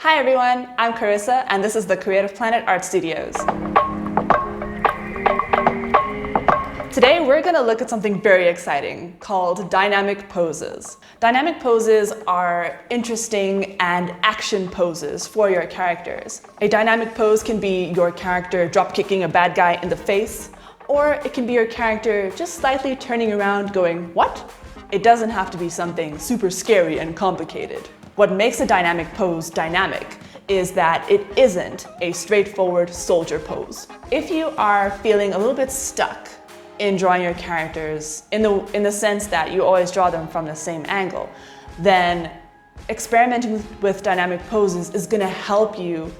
Hi everyone, I'm Carissa and this is the Creative Planet Art Studios. Today we're going to look at something very exciting called dynamic poses. Dynamic poses are interesting and action poses for your characters. A dynamic pose can be your character drop kicking a bad guy in the face, or it can be your character just slightly turning around going, "What?" It doesn't have to be something super scary and complicated. What makes a dynamic pose dynamic is that it isn't a straightforward soldier pose. If you are feeling a little bit stuck in drawing your characters in the sense that you always draw them from the same angle, then experimenting with dynamic poses is going to help you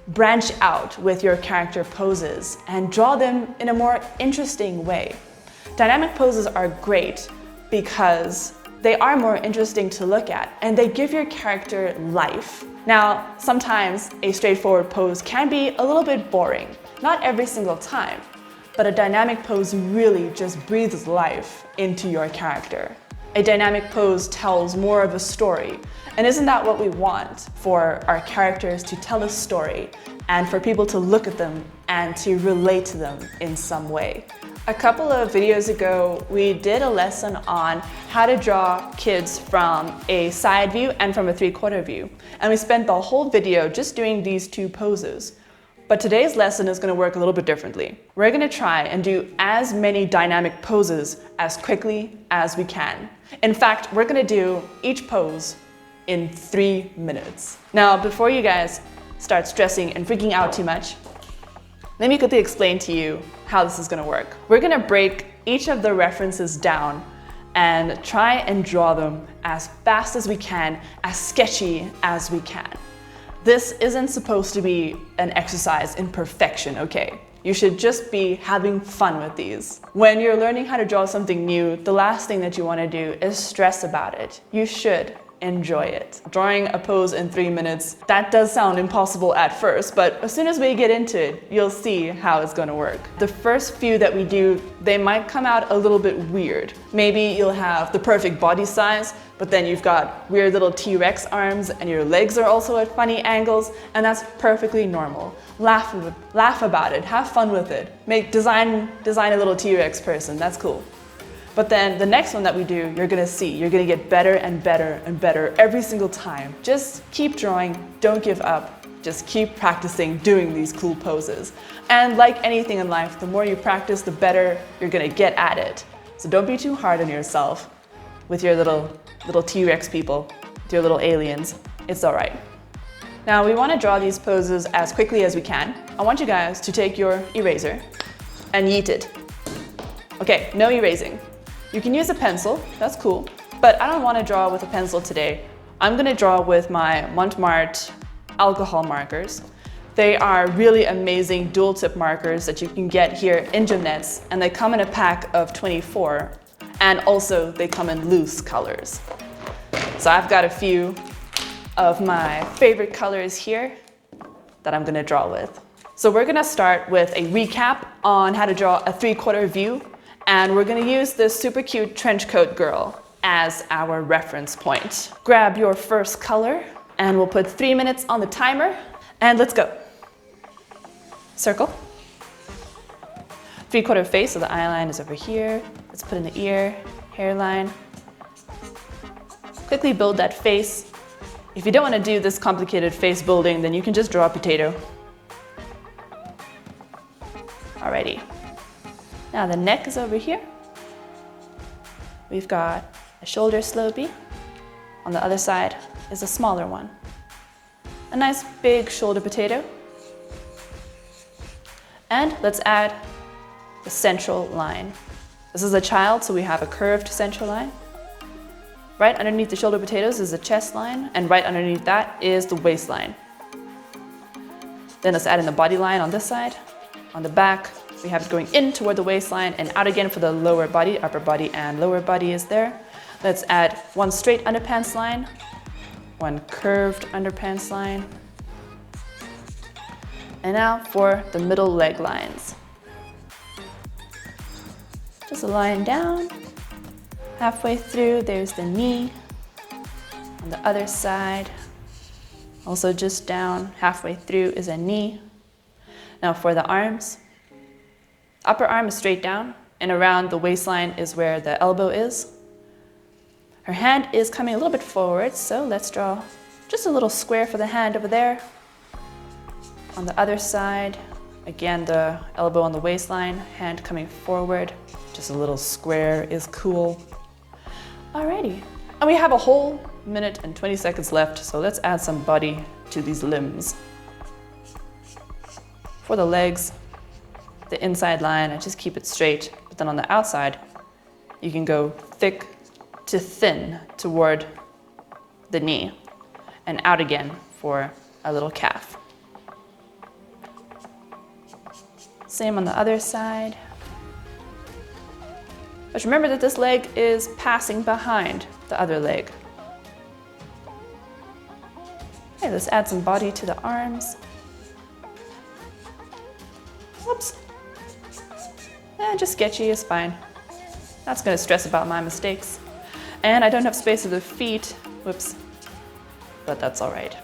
branch out with your character poses and draw them in a more interesting way. Dynamic poses are great because they are more interesting to look at and they give your character life. Now, sometimes a straightforward pose can be a little bit boring, not every single time, but a dynamic pose really just breathes life into your character. A dynamic pose tells more of a story, and isn't that what we want for our characters to tell a story and for people to look at them and to relate to them in some way? A couple of videos ago, we did a lesson on how to draw kids from a side view and from a 3/4 view. And we spent the whole video just doing these two poses. But today's lesson is going to work a little bit differently. We're going to try and do as many dynamic poses as quickly as we can. In fact, we're going to do each pose in 3 minutes. Now, before you guys start stressing and freaking out too much, let me quickly explain to you how this is going to work. We're going to break each of the references down and try and draw them as fast as we can, as sketchy as we can. This isn't supposed to be an exercise in perfection, okay? You should just be having fun with these. When you're learning how to draw something new, the last thing that you want to do is stress about it. You should enjoy it. Drawing a pose in 3 minutes, that does sound impossible at first, but as soon as we get into it, you'll see how it's going to work. The first few that we do, they might come out a little bit weird. Maybe you'll have the perfect body size, but then you've got weird little T-Rex arms and your legs are also at funny angles, and that's perfectly normal. Laugh about it, have fun with it. Design a little T-Rex person, that's cool. But then the next one that we do, you're gonna see, you're gonna get better and better and better every single time. Just keep drawing, don't give up, just keep practicing doing these cool poses. And like anything in life, the more you practice, the better you're gonna get at it. So don't be too hard on yourself with your little T-Rex people, with your little aliens. It's all right. Now we wanna draw these poses as quickly as we can. I want you guys to take your eraser and yeet it. Okay, no erasing. You can use a pencil, that's cool, but I don't want to draw with a pencil today. I'm going to draw with my Montmartre alcohol markers. They are really amazing dual tip markers that you can get here in Jimnettes, and they come in a pack of 24, and also they come in loose colors. So I've got a few of my favorite colors here that I'm going to draw with. So we're going to start with a recap on how to draw a 3/4 view. And we're going to use this super cute trench coat girl as our reference point. Grab your first color and we'll put 3 minutes on the timer and let's go. Circle. 3/4 face, so the eye line is over here. Let's put in the ear, hairline. Quickly build that face. If you don't want to do this complicated face building, then you can just draw a potato. Alrighty. Now the neck is over here. We've got a shoulder slopey. On the other side is a smaller one. A nice big shoulder potato. And let's add the central line. This is a child, so we have a curved central line. Right underneath the shoulder potatoes is the chest line, and right underneath that is the waistline. Then let's add in the body line on this side. On the back, we have it going in toward the waistline and out again for the lower body. Upper body and lower body is there. Let's add one straight underpants line, one curved underpants line. And now for the middle leg lines. Just a line down. Halfway through, there's the knee. On the other side, Also just down halfway through is a knee. Now for the arms, upper arm is straight down and around the waistline is where the elbow is. Her hand is coming a little bit forward, so let's draw just a little square for the hand over there. On the other side, again, the elbow on the waistline, hand coming forward. Just a little square is cool. Alrighty, and we have a whole minute and 20 seconds left, so let's add some body to these limbs. For the legs, the inside line, I just keep it straight, but then on the outside, you can go thick to thin toward the knee and out again for a little calf. Same on the other side. But remember that this leg is passing behind the other leg. Okay, let's add some body to the arms. Whoops. Just sketchy is fine. Not gonna stress about my mistakes. And I don't have space for the feet. Whoops. But that's all right.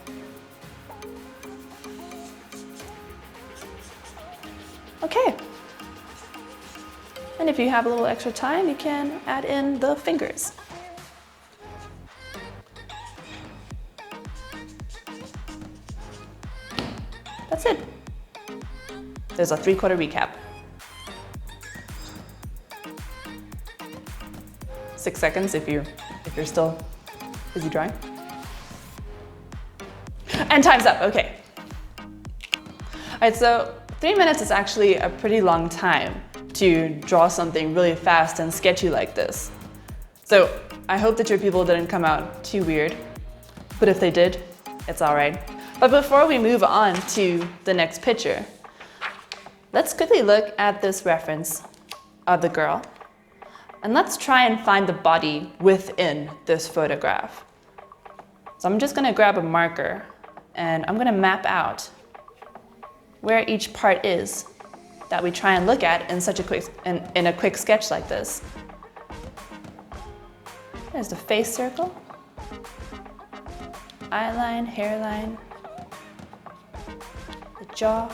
Okay. And if you have a little extra time, you can add in the fingers. That's it. There's a 3/4 recap. 6 seconds if you're still busy drawing. And time's up, okay. All right, so 3 minutes is actually a pretty long time to draw something really fast and sketchy like this. So I hope that your people didn't come out too weird, but if they did, it's all right. But before we move on to the next picture, let's quickly look at this reference of the girl. And let's try and find the body within this photograph. So I'm just gonna grab a marker and I'm gonna map out where each part is that we try and look at in a quick sketch like this. There's the face circle, eye line, hairline, the jaw,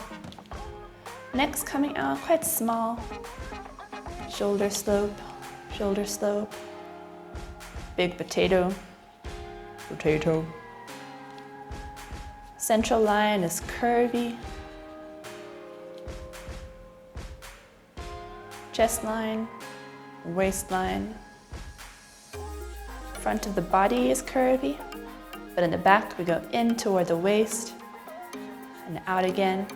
neck's coming out quite small, shoulder slope, big potato, central line is curvy, chest line, waistline, front of the body is curvy, but in the back we go in toward the waist and out again.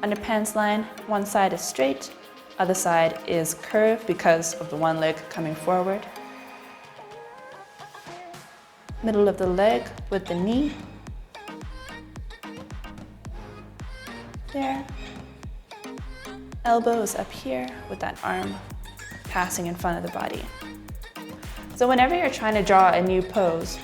Underpants line, one side is straight, other side is curved because of the one leg coming forward. Middle of the leg with the knee. There. Elbow is up here with that arm passing in front of the body. So whenever you're trying to draw a new pose,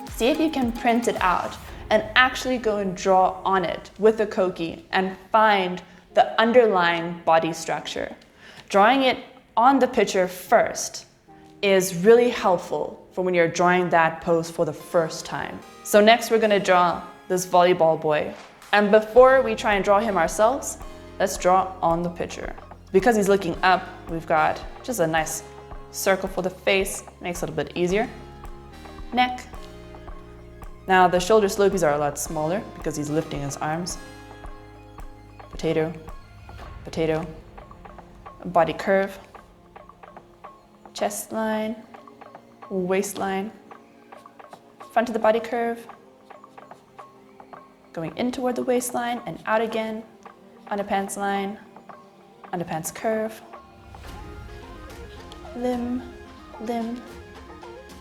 see if you can print it out and actually go and draw on it with a Koki and find the underlying body structure. Drawing it on the picture first is really helpful for when you're drawing that pose for the first time. So next we're gonna draw this volleyball boy. And before we try and draw him ourselves, let's draw on the picture. Because he's looking up, we've got just a nice circle for the face, makes it a bit easier. Neck. Now the shoulder slopies are a lot smaller because he's lifting his arms. Potato, potato, body curve, chest line, waistline, front of the body curve, going in toward the waistline and out again, underpants line, underpants curve, limb, limb.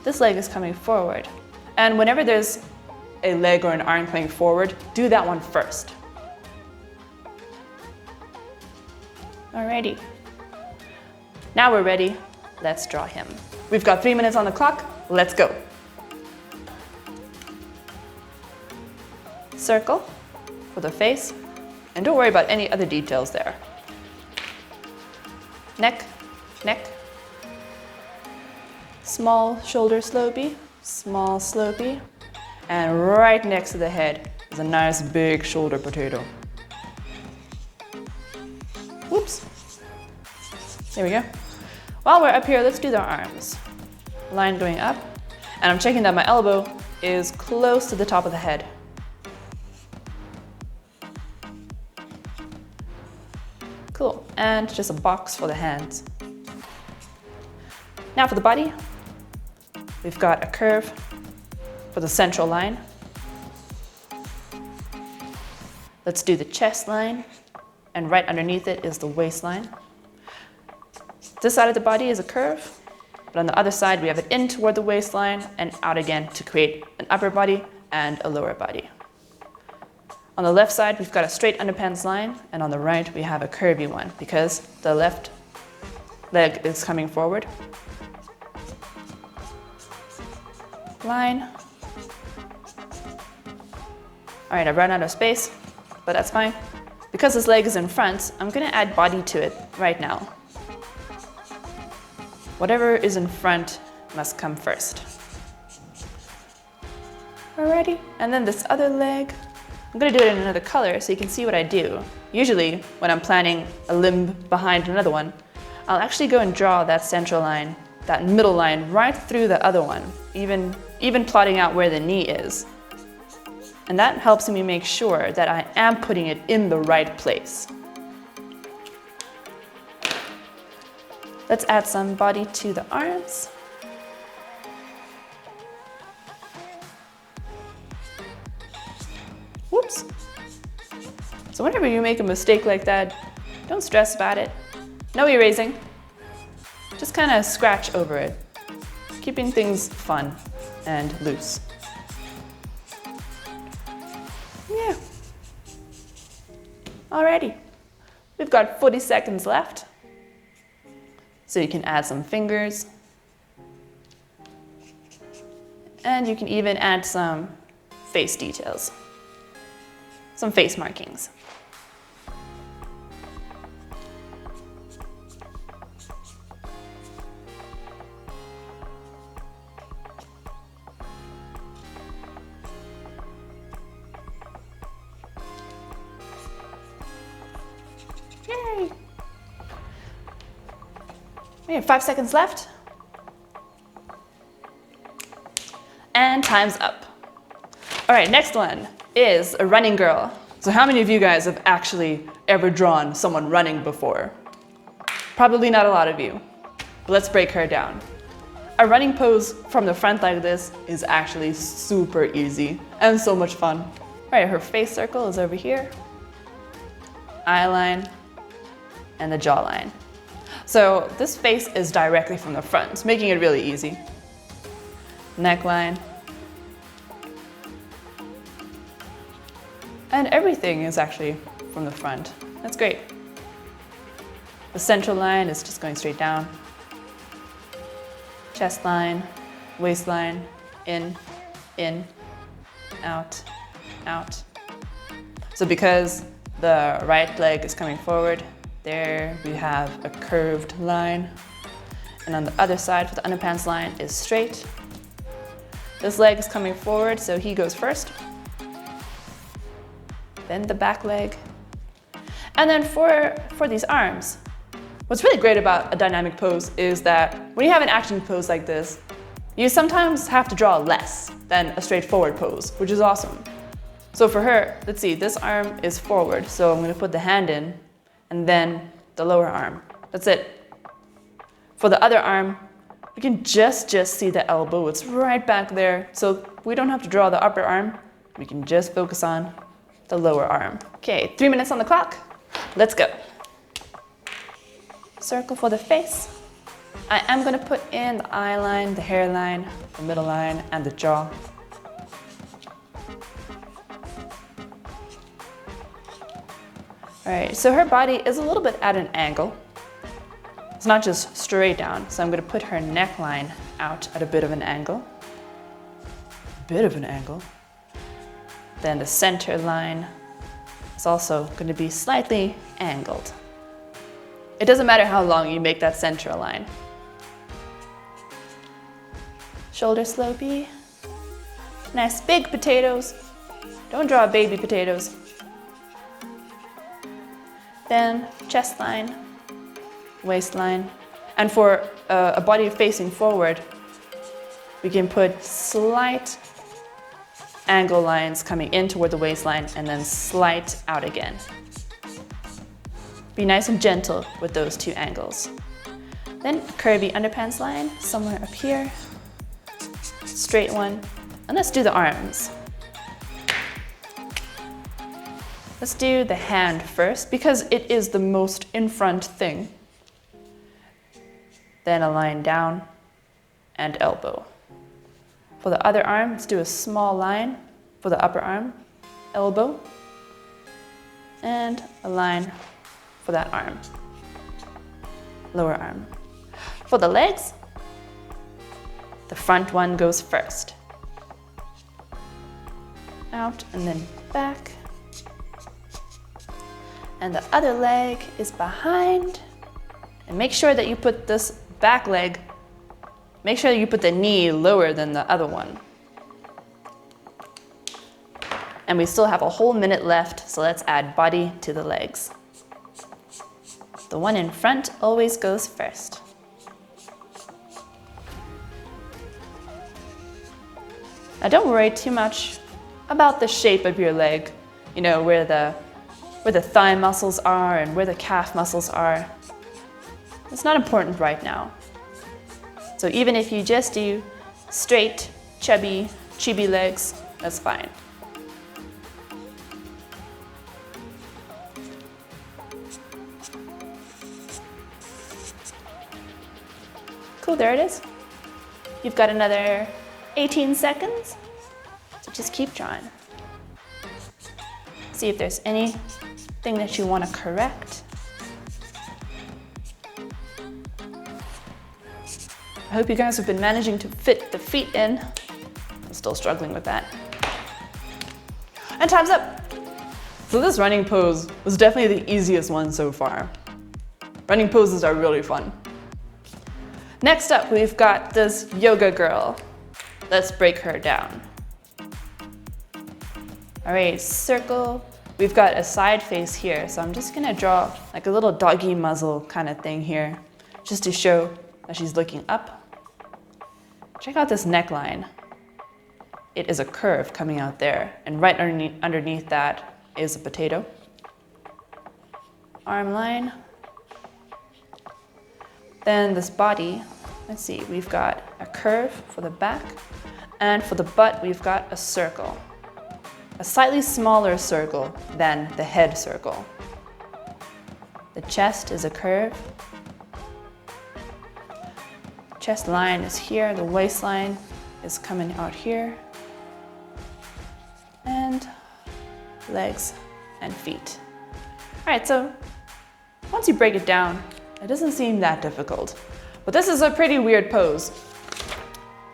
This leg is coming forward. And whenever there's a leg or an arm coming forward, do that one first. Alrighty. Now we're ready. Let's draw him. We've got 3 minutes on the clock. Let's go. Circle for the face. And don't worry about any other details there. Neck, neck. Small shoulder slopey, small slopey. And right next to the head is a nice big shoulder potato. Whoops. There we go. While we're up here, let's do the arms. Line going up, and I'm checking that my elbow is close to the top of the head. Cool, and just a box for the hands. Now for the body, we've got a curve for the central line. Let's do the chest line, and right underneath it is the waistline. This side of the body is a curve, but on the other side we have it in toward the waistline and out again to create an upper body and a lower body. On the left side we've got a straight underpants line, and on the right we have a curvy one because the left leg is coming forward. Line. All right, I've run out of space, but that's fine. Because this leg is in front, I'm gonna add body to it right now. Whatever is in front must come first. Alrighty, and then this other leg, I'm gonna do it in another color so you can see what I do. Usually, when I'm planning a limb behind another one, I'll actually go and draw that central line, that middle line right through the other one, even plotting out where the knee is. And that helps me make sure that I am putting it in the right place. Let's add some body to the arms. Whoops. So whenever you make a mistake like that, don't stress about it. No erasing. Just kind of scratch over it, keeping things fun and loose. Yeah. Alrighty. We've got 40 seconds left. So you can add some fingers. And you can even add some face details. Some face markings. Yay! We have 5 seconds left. And time's up. All right, next one is a running girl. So how many of you guys have actually ever drawn someone running before? Probably not a lot of you, but let's break her down. A running pose from the front like this is actually super easy and so much fun. All right, her face circle is over here, eye line, and the jawline. So this face is directly from the front, making it really easy. Neckline. And everything is actually from the front. That's great. The central line is just going straight down. Chest line, waistline, in, out, out. So because the right leg is coming forward, there we have a curved line. And on the other side for the underpants line is straight. This leg is coming forward, so he goes first. Then the back leg. And then for these arms, what's really great about a dynamic pose is that when you have an action pose like this, you sometimes have to draw less than a straightforward pose, which is awesome. So for her, let's see, this arm is forward, so I'm gonna put the hand in, and then the lower arm. That's it. For the other arm, we can just see the elbow. It's right back there, so we don't have to draw the upper arm. We can just focus on the lower arm. Okay, 3 minutes on the clock. Let's go. Circle for the face. I am gonna put in the eye line, the hairline, the middle line, and the jaw. All right, so her body is a little bit at an angle. It's not just straight down, so I'm gonna put her neckline out at a bit of an angle. Then the center line is also going to be slightly angled. It doesn't matter how long you make that center line. Shoulder slopey. Nice big potatoes. Don't draw baby potatoes. Then chest line, waistline. And for a body facing forward, we can put slight angle lines coming in toward the waistline and then slight out again. Be nice and gentle with those two angles. Then curvy underpants line somewhere up here, straight one, and let's do the arms. Let's do the hand first because it is the most in front thing. Then a line down and elbow. For the other arm, let's do a small line for the upper arm, elbow, and a line for that arm, lower arm. For the legs, the front one goes first. Out and then back. And the other leg is behind. And make sure that you put this back leg, make sure that you put the knee lower than the other one. And we still have a whole minute left, so let's add body to the legs. The one in front always goes first. Now don't worry too much about the shape of your leg, you know, where the thigh muscles are and where the calf muscles are. It's not important right now. So even if you just do straight, chubby, chibi legs, that's fine. Cool, there it is. You've got another 18 seconds, so just keep drawing. See if there's anything that you want to correct. I hope you guys have been managing to fit the feet in. I'm still struggling with that. And time's up. So this running pose was definitely the easiest one so far. Running poses are really fun. Next up, we've got this yoga girl. Let's break her down. All right, circle. We've got a side face here, so I'm just gonna draw like a little doggy muzzle kind of thing here, just to show that she's looking up. Check out this neckline. It is a curve coming out there, and right underneath that is a potato. Arm line. Then this body, let's see, we've got a curve for the back, and for the butt, we've got a circle. A slightly smaller circle than the head circle. The chest is a curve. Chest line is here, the waistline is coming out here. And legs and feet. All right, so once you break it down, it doesn't seem that difficult. But this is a pretty weird pose.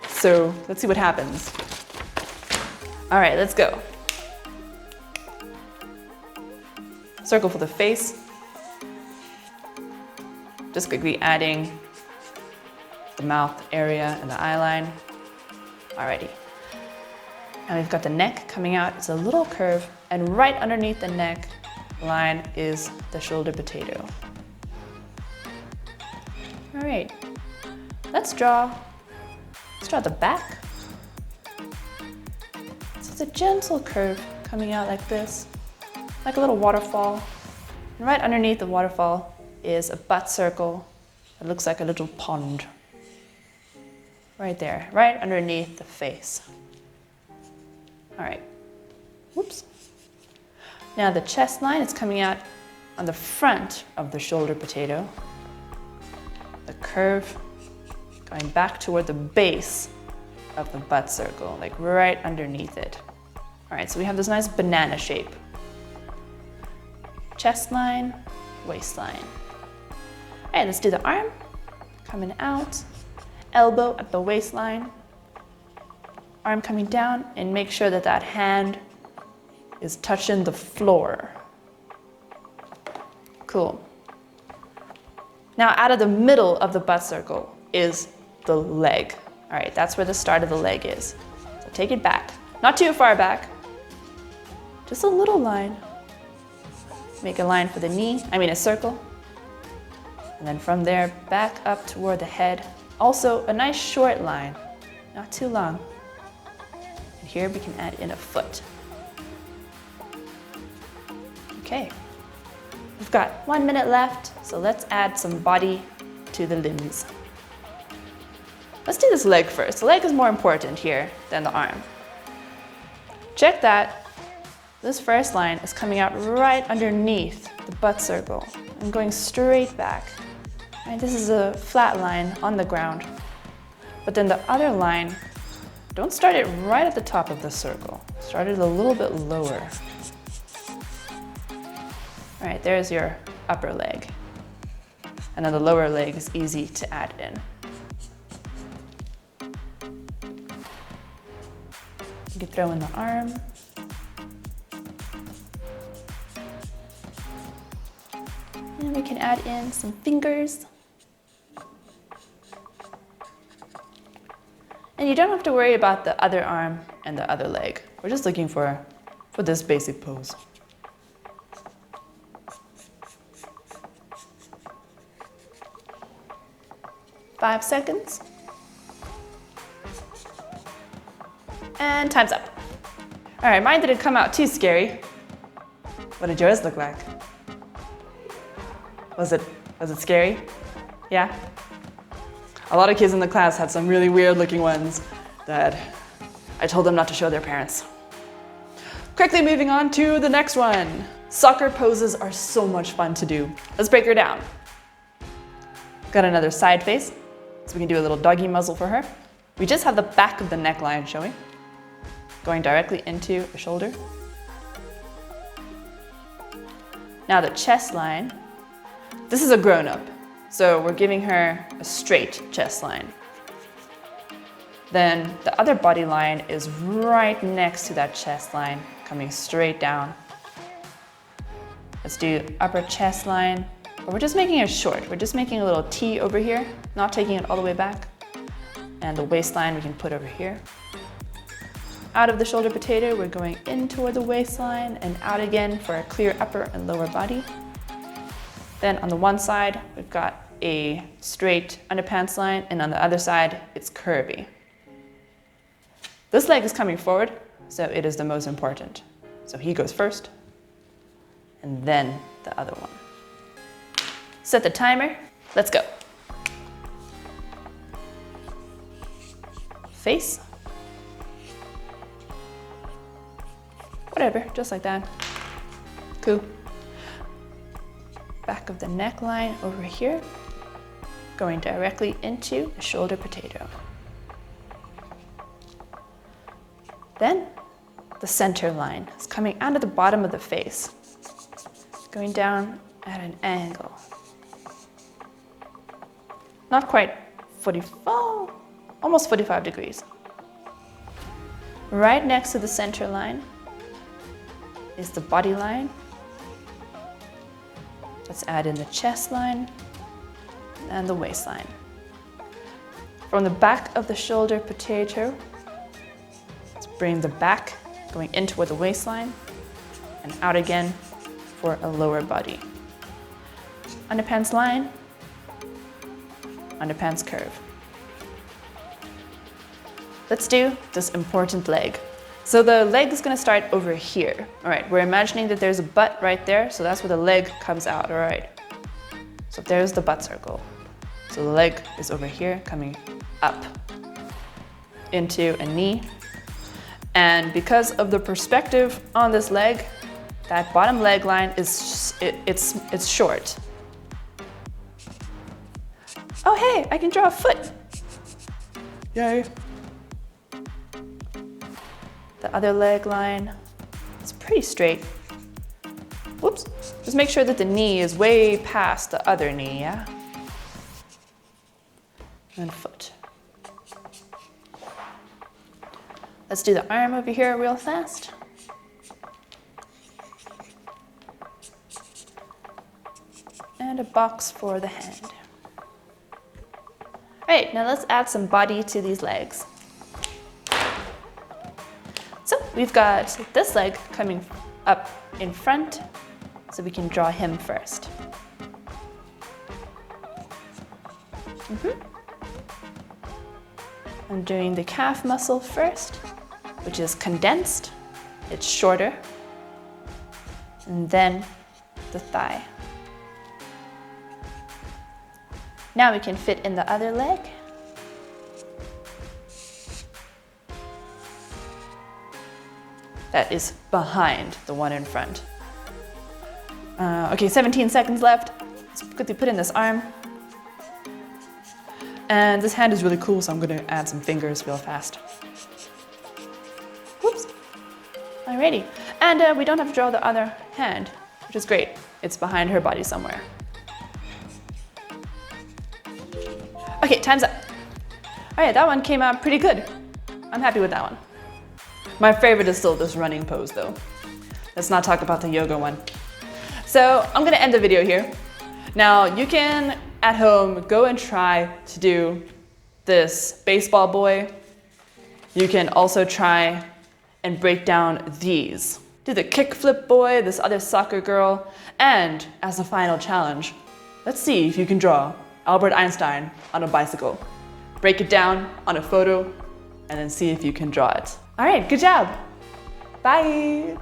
So let's see what happens. All right, let's go. Circle for the face. Just quickly adding the mouth area and the eye line. Alrighty. And we've got the neck coming out. It's a little curve, and right underneath the neck line is the shoulder potato. All right, let's draw the back. So it's a gentle curve coming out like this, like a little waterfall. And right underneath the waterfall is a butt circle that looks like a little pond. Right there, right underneath the face. All right, whoops. Now the chest line is coming out on the front of the shoulder potato. The curve going back toward the base of the butt circle, like right underneath it. All right, so we have this nice banana shape. Chest line, waistline. All right, let's do the arm. Coming out, elbow at the waistline. Arm coming down, and make sure that that hand is touching the floor. Cool. Now out of the middle of the butt circle is the leg. All right, that's where the start of the leg is. So take it back. Not too far back. Just a little line. Make a line for the knee, a circle. And then from there, back up toward the head. Also, a nice short line, not too long. And here we can add in a foot. Okay, we've got 1 minute left, so let's add some body to the limbs. Let's do this leg first. The leg is more important here than the arm. Check that this first line is coming out right underneath the butt circle and going straight back. Right, this is a flat line on the ground. But then the other line, don't start it right at the top of the circle. Start it a little bit lower. All right, there's your upper leg. And then the lower leg is easy to add in. You can throw in the arm. And we can add in some fingers. And you don't have to worry about the other arm and the other leg. We're just looking for this basic pose. Five seconds. And time's up. All right, mine didn't come out too scary. What did yours look like? Was it scary? Yeah? A lot of kids in the class had some really weird looking ones that I told them not to show their parents. Quickly moving on to the next one. Soccer poses are so much fun to do. Let's break her down. Got another side face, so we can do a little doggy muzzle for her. We just have the back of the neckline showing, going directly into the shoulder. Now the chest line. This is a grown-up, so we're giving her a straight chest line. Then the other body line is right next to that chest line, coming straight down. Let's do upper chest line, but we're just making it short. We're just making a little T over here, not taking it all the way back. And the waistline we can put over here. Out of the shoulder potato, we're going in toward the waistline and out again for a clear upper and lower body. Then on the one side, we've got a straight underpants line, and on the other side, it's curvy. This leg is coming forward, so it is the most important. So he goes first, and then the other one. Set the timer, let's go. Face. Whatever, just like that. Cool. Back of the neckline over here, going directly into the shoulder potato. Then the center line is coming out of the bottom of the face, going down at an angle. Not quite 45, almost 45 degrees. Right next to the center line is the body line. Let's add in the chest line and the waistline. From the back of the shoulder potato, let's bring the back going in toward the waistline and out again for a lower body. Underpants line, underpants curve. Let's do this important leg. So the leg is going to start over here. All right, we're imagining that there's a butt right there, so that's where the leg comes out, all right. So there's the butt circle. So the leg is over here, coming up into a knee. And because of the perspective on this leg, that bottom leg line is it's short. Oh hey, I can draw a foot. Yay. The other leg line is pretty straight. Whoops. Just make sure that the knee is way past the other knee, yeah? And foot. Let's do the arm over here real fast. And a box for the hand. All right, now let's add some body to these legs. So we've got this leg coming up in front, so we can draw him first. I'm doing the calf muscle first, which is condensed. It's shorter. And then the thigh. Now we can fit in the other leg. That is behind the one in front. Okay, 17 seconds left. Let's quickly put in this arm. And this hand is really cool, so I'm gonna add some fingers real fast. Whoops. Alrighty. And we don't have to draw the other hand, which is great. It's behind her body somewhere. Okay, time's up. Alright, that one came out pretty good. I'm happy with that one. My favorite is still this running pose though. Let's not talk about the yoga one. So I'm gonna end the video here. Now you can, at home, go and try to do this baseball boy. You can also try and break down these. Do the kickflip boy, this other soccer girl, and as a final challenge, let's see if you can draw Albert Einstein on a bicycle. Break it down on a photo, and then see if you can draw it. All right, good job. Bye.